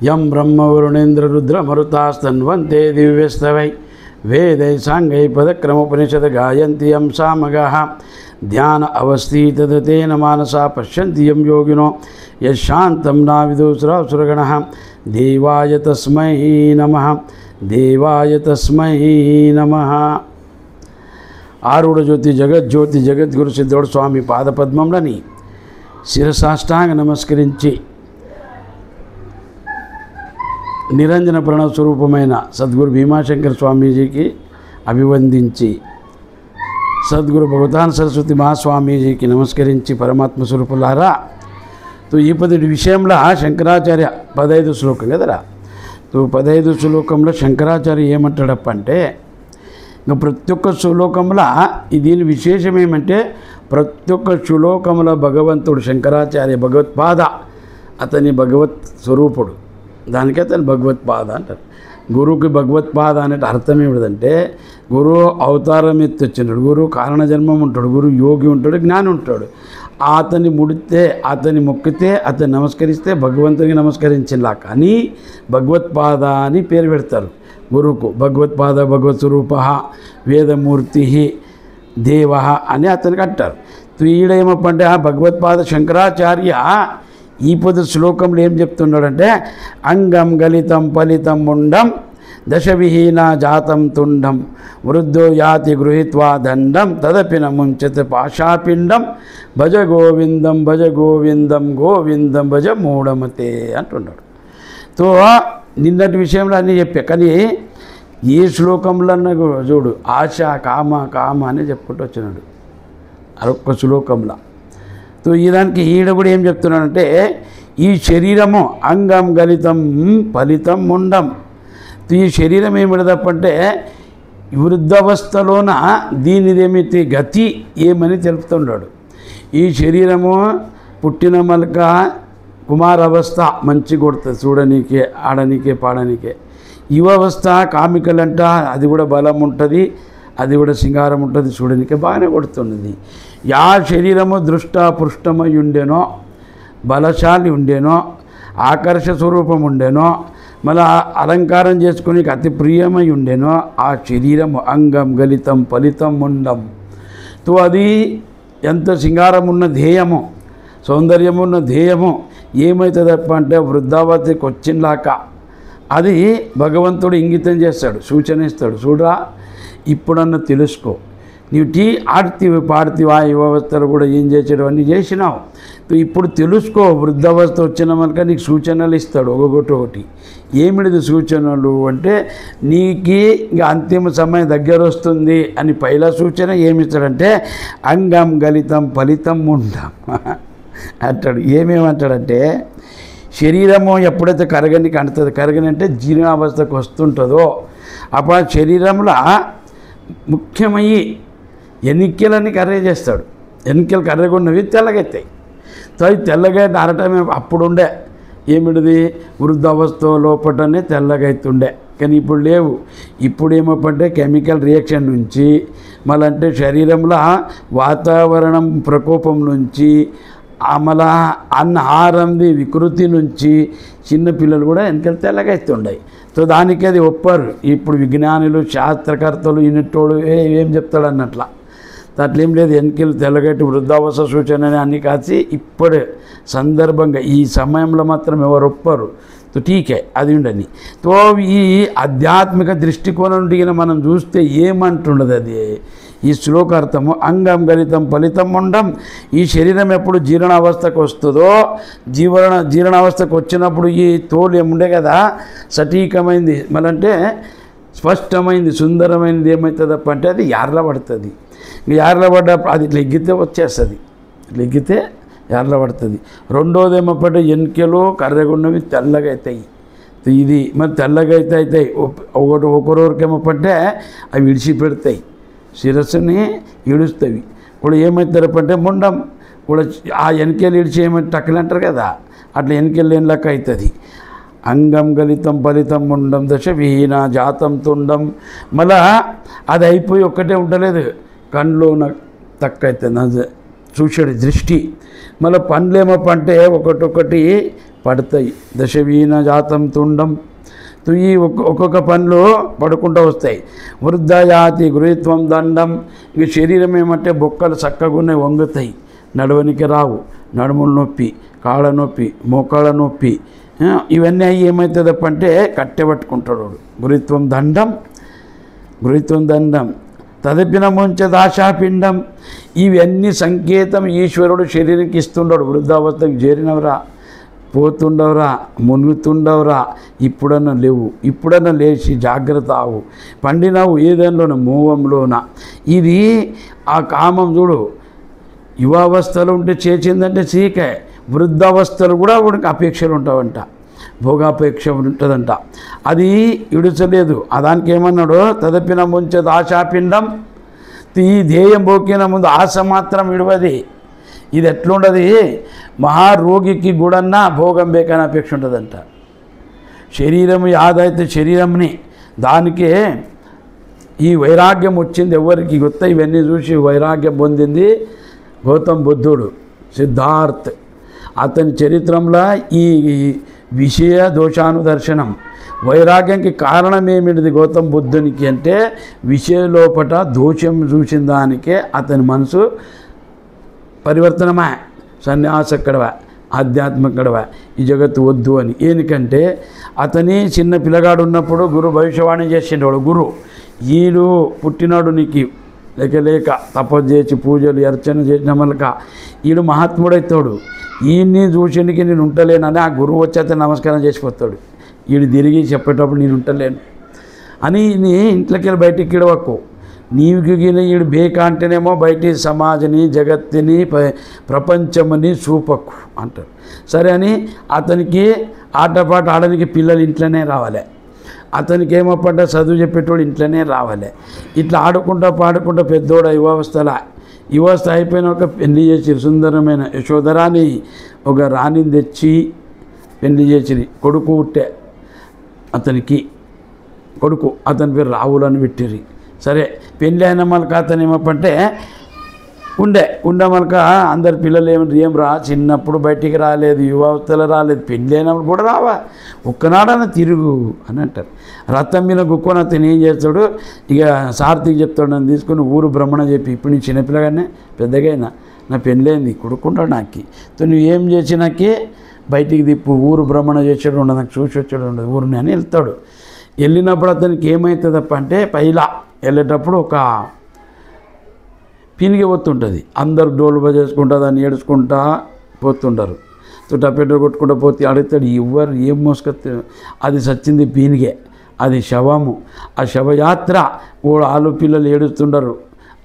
యం బ్రహ్మ వరుణేంద్ర రుద్ర మరుతాస్తన్వంతే దివ్యస్తవై వేదై సాంగై పదక్రమోపనిషద్ గాయంతి యం సామగాః ధ్యాన అవస్థితేన మానసా పశ్యంతి యం యోగినో యశాంతం నావిదుసురాసురగణః దేవాయ తస్మై నమః దేవాయ తస్మై నమః. ఆరుడ జ్యోతి జగజ్యోతి జగద్గురు సిద్ధోడు స్వామి పాదపద్మంలని శిరసాష్టాంగ నమస్కరించి నిరంజన ప్రణవ స్వరూపమైన సద్గురు భీమాశంకర స్వామీజీకి అభివందించి సద్గురు భగవతాన సరస్వతి మహాస్వామీజీకి నమస్కరించి పరమాత్మ స్వరూపులారా, ఈ 10 విషయంలో శంకరాచార్య 15 శ్లోకం కదరా. 15 శ్లోకంలో శంకరాచార్య ఏమంటాడప్ప అంటే, ఇంకా ప్రతి ఒక్క శ్లోకంలో దీని విశేషం ఏమంటే, ప్రతి ఒక్క శ్లోకంలో భగవంతుడు శంకరాచార్య భగవత్పాద, అతని భగవత్ స్వరూపుడు, దానికే అతను భగవత్పాద అంటారు. గురువుకి భగవత్పాద అనే అర్థం ఏమిటంటే, గురువు అవతారం ఎత్తి వచ్చినాడు, గురువు కారణజన్మం ఉంటాడు, గురువు యోగి ఉంటాడు, జ్ఞాని ఉంటాడు. అతన్ని ముడితే, అతన్ని మొక్కితే, అతన్ని నమస్కరిస్తే భగవంతునికి నమస్కరించిలా. కానీ భగవత్పాద అని పేరు పెడతారు గురువుకు. భగవత్పాద భగవత్ స్వరూప వేదమూర్తి దేవ అని అతనికి అంటారు. ఈడేమప్పంటే భగవత్పాద శంకరాచార్య ఈ 10 శ్లోకంలో ఏం చెప్తున్నాడంటే, అంగం గలితం ఫలితం ముండం దశవిహీన జాతం తుండం వృద్ధో యాతి గృహీత్వా దండం తదపిన ముంచత పాషాపిండం భజ గోవిందం భజ గోవిందం గోవిందం భజ మూఢమతే అంటున్నాడు. నిన్నటి విషయంలో అన్నీ చెప్పా, కానీ ఏ శ్లోకంలో చూడు ఆశ కామ కామ అని చెప్పుకుంటూ వచ్చినాడు అరొక్క శ్లోకంలో. ఈ దానికి ఈడ కూడా ఏం చెప్తున్నాడంటే, ఈ శరీరము అంగం గలితం ఫలితం ముండం. ఈ శరీరం ఏమిడదప్పంటే వృద్ధావస్థలోన దీనిదేమిటి గతి ఏమని తెలుపుతున్నాడు. ఈ శరీరము పుట్టిన మలక కుమారావస్థ మంచి కొడుతుంది, చూడనీకే ఆడనీకే పాడనీకే. యువావస్థ కామికలంట, అది కూడా బలం ఉంటుంది, అది కూడా సింగారం ఉంటుంది, చూడనీకే బాగానే కొడుతున్నది. యా శరీరము దృష్ట పృష్టమై ఉండేనో, బలశాలి ఉండేనో, ఆకర్ష స్వరూపం ఉండేనో, మళ్ళీ అలంకారం చేసుకుని అతి ప్రియమై ఉండేనో, ఆ శరీరము అంగం గలితం ఫలితం ముండం. అది ఎంత సింగారం ఉన్న ధ్యేయము, సౌందర్యమున్న ధ్యేయము ఏమవుతుందప్ప అంటే వృద్ధావతికి వచ్చినలాక అది భగవంతుడు ఇంగితం చేస్తాడు, సూచన ఇస్తాడు. చూడరా, ఇప్పుడన్నా తెలుసుకో, నీవు ఆడుతీవి పాడుతీవా యువావస్థలో కూడా ఏం చేసాడు అన్నీ చేసినావు, ఇప్పుడు తెలుసుకో. వృద్ధావస్థ వచ్చిన మనక నీకు సూచనలు ఇస్తాడు, ఒకటి. ఏమిటిది సూచనలు అంటే, నీకు ఇంకా అంతిమ సమయం దగ్గర వస్తుంది అని పైలా సూచన ఏమిస్తాడంటే, అంగం గలితం ఫలితం ఉండం అంటాడు. ఏమేమంటాడంటే, శరీరము ఎప్పుడైతే కరగనికి అంటుతుంది, కరగని అంటే జీర్ణావస్థకు వస్తుంటుందో అప్పుడు శరీరంలో ముఖ్యమయ్యి ఎన్నికలన్నీ కర్రే చేస్తాడు. ఎన్నికలు కర్రగున్నవి తెల్లగెత్తాయి. అవి తెల్లగా నారటమే అప్పుడుండే. ఏమిటిది వృద్ధావస్థ లోపటనే తెల్లగైతుండే, కానీ ఇప్పుడు లేవు. ఇప్పుడు ఏమంటే కెమికల్ రియాక్షన్ నుంచి, మళ్ళంటే శరీరంలో వాతావరణం ప్రకోపం నుంచి, మళ్ళా ఆహారంది వికృతి నుంచి చిన్నపిల్లలు కూడా ఎన్నికలు తెల్లగైతుండే. దానికి అది ఒప్పరు. ఇప్పుడు విజ్ఞానులు శాస్త్రకర్తలు ఇన్నట్టోడు ఏం చెప్తాడు అన్నట్లా. అట్లేం లేదు, ఎన్నికలు తెల్లగట్టి వృద్ధావస్థ సూచన అన్నీ కాచి ఇప్పుడు సందర్భంగా ఈ సమయంలో మాత్రం ఎవరు ఒప్పరు. ఠీకే అది ఉండని. ఈ ఆధ్యాత్మిక దృష్టికోణం నుండి మనం చూస్తే ఏమంటుండదు అది ఈ శ్లోకార్థము. అంగం గలితం ఫలితం ఉండం. ఈ శరీరం ఎప్పుడు జీర్ణావస్థకు వస్తుందో, జీర్ణావస్థకు వచ్చినప్పుడు ఈ తోలు ఏముండే కదా సటీకమైంది, మళ్ళంటే స్పష్టమైంది, సుందరమైనది ఏమవుతుందప్ప అంటే అది యార్ల పడుతుంది. యార్ల పడ్డప్పుడు అది లెగ్గితే వచ్చేస్తుంది, లెగ్గితే యార్ల పడుతుంది. రెండోది ఏమప్పంటే ఎన్నికలు కర్రగున్నవి తెల్లగా అవుతాయి. ఇది మరి తెల్లగా అయితే అవుతాయి. ఒకరికి ఏమప్పంటే అవి విడిచిపెడతాయి, శిరస్సుని ఈడుస్తాయి. ఇప్పుడు ఏమవుతారప్పంటే ముండం కూడా ఆ ఎన్నికలు ఇడిచి ఏమైతే టక్కలు అంటారు కదా, అట్లా ఎన్నికలు లేని లెక్క అవుతుంది. అంగం గలితం ఫలితం ముండం దశ విహీన జాతం తుండం. మళ్ళా అది అయిపోయి ఒక్కటే ఉండలేదు, కళ్ళు తక్కువ అవుతుంది చూసాడు దృష్టి. మళ్ళీ పండ్లు ఏమప్ప అంటే ఒకటొకటి పడతాయి. దశవీన జాతం తుండం, ఈ ఒక్కొక్క పనులు పడుకుంటూ వస్తాయి. వృద్ధయాతి గృహత్వం దండం, ఇక శరీరం ఏమంటే బొక్కలు చక్కగా వంగుతాయి, నడవనికి రావు, నడుముల నొప్పి, కాళ్ళ నొప్పి, మోకాళ్ళ నొప్పి, ఇవన్నీ అవి ఏమవుతుంది అంటే కట్టెబట్టుకుంటాడు. గృహత్వం దండం తదపిన ముంచదాశాపిండం, ఇవన్నీ సంకేతం ఈశ్వరుడు శరీరానికి ఇస్తుండడు. వృద్ధావస్థకు చేరినవరా, పోతుండవరా, మునుగుతుండవరా, ఇప్పుడన్నా లేవు, ఇప్పుడన్నా లేచి జాగ్రత్త ఆవు, పండినావు ఏదైనాలోన మోహంలోన. ఇది ఆ కామం చూడు, యువావస్థలో ఉంటే చేసిందంటే చీకే, వృద్ధావస్థలు కూడా వాడికి అపేక్షలు ఉంటావంట, భోగాపేక్ష ఉంటుందంట, అది ఇడుచలేదు. దానికి ఏమన్నాడు, తదపిన ముంచదు ఆశాపిండం, ఈ ధ్యేయం పోకిన ముందు ఆశ మాత్రం విడవది. ఇది ఎట్లుండదు, మహారోగికి కూడన్నా భోగం బేకని అపేక్ష ఉంటుందంట. శరీరం యాదైతే శరీరంని, దానికే ఈ వైరాగ్యం వచ్చింది. ఎవరికి గుర్త ఇవన్నీ చూసి వైరాగ్యం పొందింది గౌతమ్ బుద్ధుడు, సిద్ధార్థ్. అతని చరిత్రంలో ఈ విషయ దోషానుదర్శనం, వైరాగ్యానికి కారణం ఏమిటిది గౌతమ్ బుద్ధునికి అంటే, విషయ లోపట దోషం చూసిన దానికే అతని మనసు పరివర్తనమా, సన్యాసక్కడవా, ఆధ్యాత్మికడవా, ఈ జగత్తు వద్దు అని. ఎందుకంటే అతని చిన్న పిల్లగాడు ఉన్నప్పుడు గురు భవిష్యవాణి చేసేవాడు. గురు ఈడు పుట్టినాడు నీకు లేక తపస్సు చేసి పూజలు అర్చన చేసిన మళ్ళక ఈడు మహాత్ముడవుతాడు, ఈయన్ని చూసేందుకు నేను ఉంటలేనని ఆ గురువు వచ్చేస్తే నమస్కారం చేసిపోతాడు. ఈడు తిరిగి చెప్పేటప్పుడు నేను ఉంటలేను అని నీ ఇంట్లోకి వెళ్ళి బయటికి కిడవకు, నీవుకి ఈడు బేక అంటేనేమో బయటి సమాజని, జగత్తుని, ప్రపంచమని చూపకు అంటారు. సరే అని అతనికి ఆటపాట ఆడడానికి పిల్లలు ఇంట్లోనే రావాలి, అతనికి ఏమప్పంట చదువు చెప్పేటోడు ఇంట్లోనే రావాలి. ఇట్లా ఆడుకుంటా పాడుకుంటా పెద్దోడు యువస్థ అయిపోయిన ఒక పెళ్లి చేసి సుందరమైన యశోధరాని ఒక రాణిని తెచ్చి పెళ్లి చేసి కొడుకు ఉంటే అతనికి కొడుకు, అతని పేరు రాహుల్ అని పెట్టిరి. సరే పెళ్ళి అయిన మళ్ళక అతను ఏమప్పంటే ఉండే మళ్ళక అందరి పిల్లలు ఏం రా, చిన్నప్పుడు బయటికి రాలేదు, యువావస్థలో రాలేదు, పెళ్ళి అయినప్పుడు కూడా రావా, ఒక్కనాడన తిరుగు అని అంటారు. రథం మీద గుక్కొని అతను ఏం చేస్తాడు, ఇక సార్థికి చెప్తాడు, నన్ను తీసుకుని ఊరు భ్రమణ చెప్పి, ఇప్పుడు నీ చిన్నపిల్లగానే పెద్దగా అయినా నా పెళ్ళైంది కొడుకుంటాడు నాకు, నువ్వు ఏం చేసినాకే బయటికి తిప్పు, ఊరు భ్రమణ చేసాడు ఉండదు, నాకు చూసి వచ్చాడు ఉండదు ఊరిని అని వెళ్తాడు. వెళ్ళినప్పుడు అతనికి ఏమవుతుందప్ప అంటే, పైలా వెళ్ళేటప్పుడు ఒక పీనిగి పోతుంటుంది, అందరు డోలు బజేసుకుంటా దాన్ని ఏడుచుకుంటా పోతుంటారు. టపెట్టు కొట్టుకుంటూ పోతే అడుగుతాడు, ఎవరు ఏం మోసుకొస్తే, అది సచ్చింది పీనిగే, అది శవము, ఆ శవయాత్ర కూడా ఆలు పిల్లలు ఏడుస్తుండరు.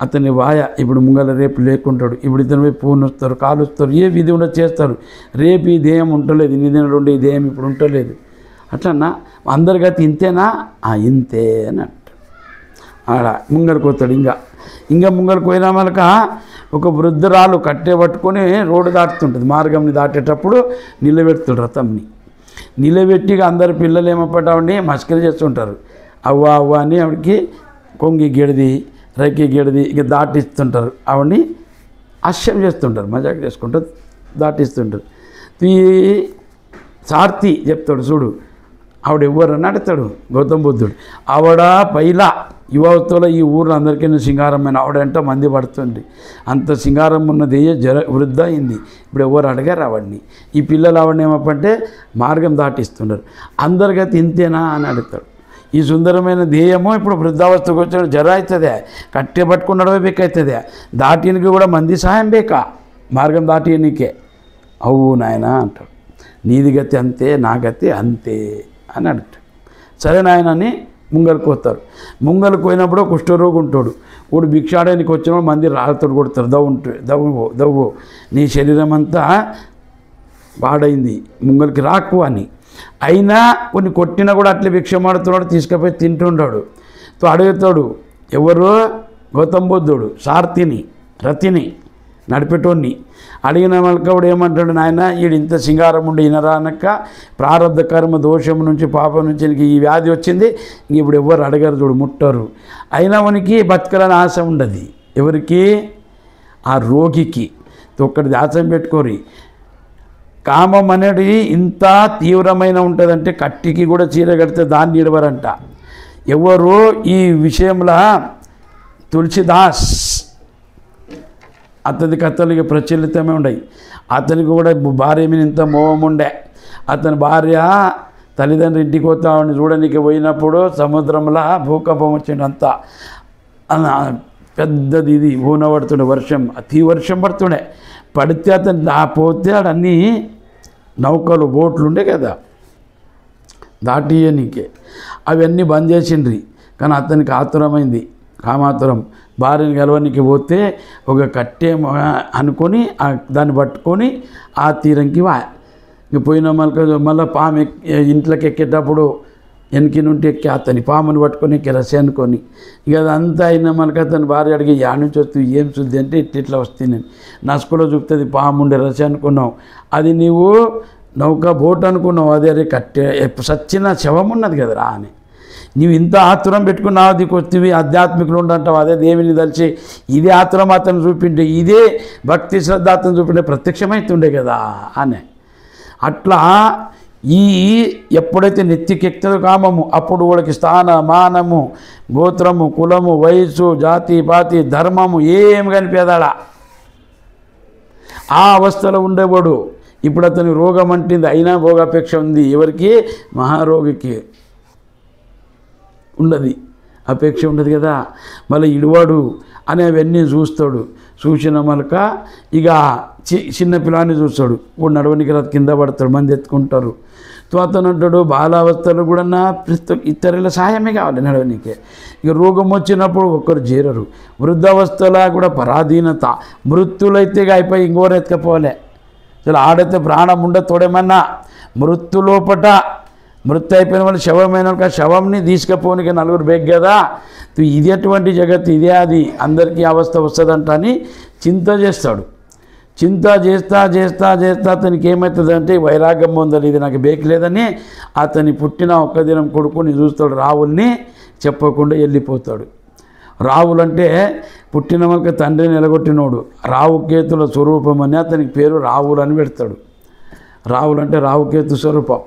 అతని వాయ ఇప్పుడు ముంగల రేపు లేకుంటాడు, ఇప్పుడు ఇతను పోయి పూనుస్తారు, కాలుస్తారు, ఏ విధి ఉండదు చేస్తారు. రేపు ఈ దేయం ఉంటలేదు, ఇన్ని దినాలు ఉండే ఈ దేయం ఇప్పుడు ఉంటలేదు. అట్లన్నా అందరికైతే ఇంతేనా, ఇంతే అని అంటాడు. ఆడ ముంగడికి పోతాడు. ఇంకా ముంగడికి పోయినా మనక ఒక వృద్ధురాలు కట్టె పట్టుకొని రోడ్డు దాటుతుంటుంది, మార్గంని దాటేటప్పుడు నిలబెడుతాడు రథంని. నిలబెట్టి అందరు పిల్లలు ఏమప్పటావండి మస్కరి చేస్తుంటారు, అవ్వ అని ఆవిడకి కొంగి గెడిది రైకి గెడిది ఇక దాటిస్తుంటారు, ఆవిడని హాస్యం చేస్తుంటారు, మజాక్ చేసుకుంటారు, దాటిస్తుంటారు. ఈ సార్థి చెప్తాడు చూడు, ఆవిడ ఎవరని అడుగుతాడు గౌతమ్ బుద్ధుడు. ఆవిడ పైలా యువతలో ఈ ఊరు అందరికీ సింగారమైన ఆవిడంట మంది పడుతుంది, అంత సింగారం ఉన్నది వృద్ధ అయింది. ఇప్పుడు ఎవరు అడిగారు ఆవిడ్ని, ఈ పిల్లలు ఆవిడని ఏమప్పంటే మార్గం దాటిస్తున్నారు. అందరికైతే ఇంతేనా అని అడుగుతాడు. ఈ సుందరమైన ధ్యేయమో ఇప్పుడు వృద్ధావస్థకు వచ్చాడు, జర అవుతుందే, కట్టె పట్టుకున్నాడో బేకవుతుందే, దాటినికి కూడా మంది సహాయం బేకా, మార్గం దాటినికే. అవు నాయన అంటాడు, నీది గతి అంతే, నా గతి అంతే అని అడుగుతాడు. సరే నాయన అని ముంగలకు పోతారు. ముంగలకు పోయినప్పుడు కుష్ఠరోగి ఉంటాడు, వాడు భిక్షాడానికి వచ్చినప్పుడు మంది రాళ్ళతో కొడతారు, దవ్వు నీ శరీరం అంతా పాడైంది, ముంగలికి రాకు అని. అయినా కొన్ని కొట్టినా కూడా అట్లే భిక్షమాడుతున్నాడు, తీసుకుపోయి తింటుంటాడు. అడుగుతాడు ఎవరు, గౌతమ్ బుద్ధుడు సార్థిని రతిని నడిపేటోడిని అడిగిన వాళ్ళకవుడు ఏమంటాడు, నాయన వీడు ఇంత సింగారం ఉండి ఈయనరా అనక్క, ప్రారంధ కర్మ దోషం నుంచి పాపం నుంచి ఈ వ్యాధి వచ్చింది, ఇప్పుడు ఎవరు అడగరు చూడు, ముట్టరు. అయినా మనకి బతకాలని ఆశ ఉండదు. ఎవరికి, ఆ రోగికి. ఒక్కటి ఆశం పెట్టుకోరి, కామం అనేది ఇంత తీవ్రమైన ఉంటుందంటే కట్టికి కూడా చీర కడితే దాన్ని ఇడవరంట. ఎవరు ఈ విషయంలో తులసిదాస్ అతని కథలు ఇక ప్రచలితమే ఉన్నాయి. అతనికి కూడా భార్య మీద ఇంత మోహం ఉండే. అతని భార్య తల్లిదండ్రులు ఇంటికి పోతామని చూడడానికి పోయినప్పుడు సముద్రంలో భూకంపం వచ్చిందంతా పెద్దది, ఇది ఊన పడుతుండే, వర్షం అతి వర్షం పడుతుండే. పడితే అతను పోతే అన్నీ నౌకలు బోట్లు ఉండే కదా దాటియనికే, అవన్నీ బంద్ చేసిండ్రి. కానీ అతనికి ఆతురమైంది, కామాతురం. భార్యని గెలవనికి పోతే ఒక కట్టె అనుకొని దాన్ని పట్టుకొని ఆ తీరంకి ఇక పోయిన మళ్ళీ పాము ఇంట్లోకి ఎక్కేటప్పుడు వెనక నుండి ఎక్కి అతని పాముని పట్టుకొని రసి అనుకొని ఇక అదంతా అయినా మనకు అతని భార్య అడిగి యా నుంచి వస్తుంది, ఏం శుద్ధి అంటే ఇట్లా వస్తుంది. నసుకులో చూపుతుంది పాము ఉండే రసి అనుకున్నావు, అది నీవు నౌక బోట్ అనుకున్నావు, అదే అరే కట్టె సచ్చిన శవం ఉన్నది కదరా అని నీవు ఇంత ఆతురం పెట్టుకున్నావు. దిక్కు వస్తేవి ఆధ్యాత్మికులు ఉండంటావు, అదే దేవుని తలిచి ఇదే ఆతురం అతను చూపిండే, ఇదే భక్తి శ్రద్ధ అతను చూపిండే ప్రత్యక్షమవుతుండే కదా అని. అట్లా ఈ ఎప్పుడైతే నెత్తికెక్కుతుందో కామము అప్పుడు వాళ్ళకి స్థాన మానము గోత్రము కులము వయసు జాతి పాతి ధర్మము ఏం కనిపేదాడా ఆ అవస్థలో ఉండేవాడు. ఇప్పుడు అతని రోగం అంటింది, అయినా భోగాపేక్ష ఉంది. ఎవరికి? మహారోగికి ఉండదు, అపేక్ష ఉండదు కదా. మళ్ళీ ఇడువాడు అనేవన్నీ చూస్తాడు. చూసిన మలక ఇక చిన్న పిల్లాన్ని చూస్తాడు, వాడు నడవనికి రాదు, కింద పడతాడు, మంది ఎత్తుకుంటారు. అతను అంటాడు బాలావస్థలో కూడా ఇతరుల సహాయమే కావాలి నడవనికే. ఇక రోగం వచ్చినప్పుడు ఒక్కరు చేరరు. వృద్ధావస్థలో కూడా పరాధీనత, మృత్యులైతే అయిపోయి ఇంకోరు ఎత్తుకపోలే. అసలు ఆడైతే ప్రాణం ఉండ తోడేమన్నా మృత్యు లోపట మృత్యు అయిపోయిన వాళ్ళు శవమైన శవంని తీసుకుపోనికి నలుగురు బెగ్ కదా. ఇది ఎటువంటి జగత్తు, ఇదే అది అందరికీ అవస్థ వస్తుందంట అని చింత చేస్తాడు. చింత చేస్తా చేస్తా చేస్తా అతనికి ఏమవుతుందంటే వైరాగ్యం పొందాలి, ఇది నాకు బేక్ లేదని అతని పుట్టిన ఒక్క దినం కొడుకుని చూస్తాడు. రావుల్ని చెప్పకుండా వెళ్ళిపోతాడు. రావులంటే పుట్టిన వాళ్ళకి తండ్రిని నిలగొట్టినోడు, రావుకేతుల స్వరూపం అని అతనికి పేరు రావులు అని పెడతాడు. రావులంటే రావుకేతు స్వరూపం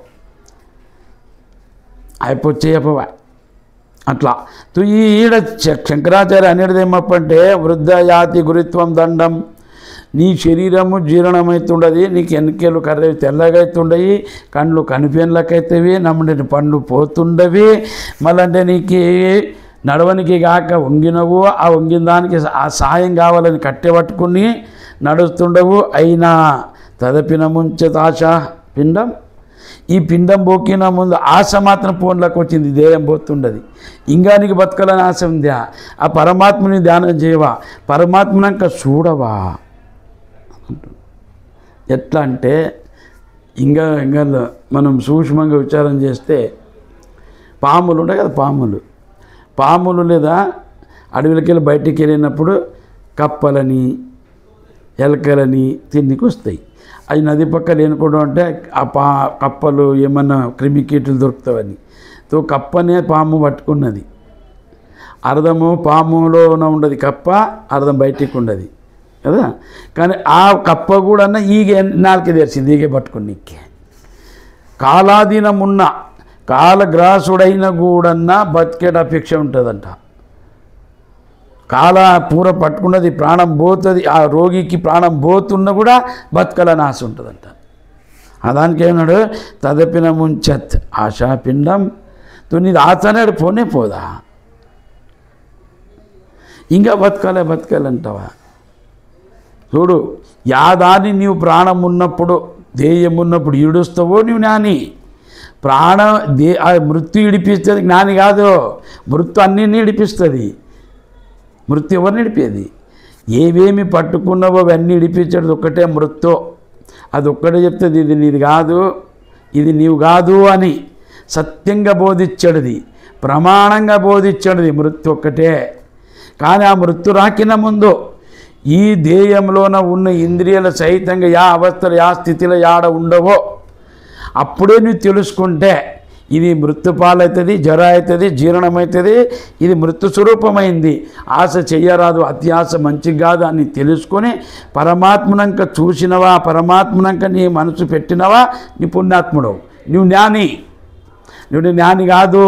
అయిపోచ్చేయపవా అట్లా. ఈడ శంకరాచార్య అనేది ఏమప్పంటే వృద్ధయాతి గురుత్వం దండం, నీ శరీరము జీర్ణమవుతుండదు, నీకు ఎన్నికలు కర్రవి తెల్లగైతుండయి, కళ్ళు కనిపెన్లకైతేవి, నమ్మని పండ్లు పోతుండవి, మళ్ళంటే నీకు నడవనికి కాక వంగినవు, ఆ వంగిన దానికి ఆ సాయం కావాలని కట్టెపట్టుకుని నడుస్తుండవు. అయినా తదపిన ముంచతాశ పిండం, ఈ పిండం పోకిన ముందు ఆశ మాత్రం ఫోన్లోకి వచ్చింది, దేహం పోతుండదు. ఇంకా నీకు బతకాలని ఆశ ఉందా? ఆ పరమాత్మని ధ్యానం చేయవా? పరమాత్మనంక చూడవా? ఎట్లా అంటే ఇంకా మనం సూక్ష్మంగా విచారం చేస్తే పాములు ఉంటాయి కదా, పాములు లేదా అడవిలోకి వెళ్ళి బయటికి వెళ్ళినప్పుడు కప్పలని ఎలకలని తిన్నికి వస్తాయి. అవి నది పక్క లేనుకోవడం అంటే ఆ కప్పలు ఏమన్నా క్రిమికీటలు దొరుకుతావని. కప్పనే పాము పట్టుకున్నది, అర్థము పాములోనే ఉండదు కప్ప, అర్థం బయటికి ఉండదు కదా. కానీ ఆ కప్ప కూడా ఈగే నాలుకే తెరిచింది, ఈగే పట్టుకున్నీకే. కాలాధీనం ఉన్న కాలగ్రాసుడైన కూడా బతికేట అపేక్ష ఉంటుందంట. కాల పూర పట్టుకున్నది, ప్రాణం పోతుంది, ఆ రోగికి ప్రాణం పోతున్నా కూడా బతకాలని ఆశ ఉంటుందంట. దానికి ఏమన్నాడు? తదపిన ముంచత్ ఆశాపిండం, నీది ఆచనాడు పోనే పోదా, ఇంకా బతకాలంటావా? చూడు, యాదాన్ని నీవు ప్రాణం ఉన్నప్పుడు ధ్యేయం ఉన్నప్పుడు ఈడుస్తావో నీవు జ్ఞాని. ప్రాణం మృత్యు ఇడిపిస్తుంది, జ్ఞాని కాదు. మృత్యు అన్నింటినీ ఇడిపిస్తుంది. మృత్యు ఎవరిని ఇడిపేది? ఏవేమి పట్టుకున్నావో అవన్నీ ఇడిపించేది ఒక్కటే మృత్యు. అది ఒక్కటే చెప్తుంది, ఇది నీది కాదు, ఇది నీవు కాదు అని సత్యంగా బోధించడిది, ప్రమాణంగా బోధించడిది మృత్యు ఒక్కటే. కానీ ఆ మృత్యు రాకిన ముందు ఈ ధ్యేయంలోన ఉన్న ఇంద్రియాల సహితంగా యా అవస్థలు యా స్థితిలో యాడ ఉండవో అప్పుడే నువ్వు తెలుసుకుంటే ఇది మృత్యుపాలవుతుంది, జర అవుతుంది, జీర్ణమవుతుంది, ఇది మృత్యు స్వరూపమైంది. ఆశ చెయ్యరాదు, అత్యాశ మంచిది కాదు అని తెలుసుకొని పరమాత్మనంక చూసినవా, పరమాత్మనంక నీ మనసు పెట్టినవా, నీ పుణ్యాత్ముడవు, నువ్వు జ్ఞాని. నువ్వు జ్ఞాని కాదు.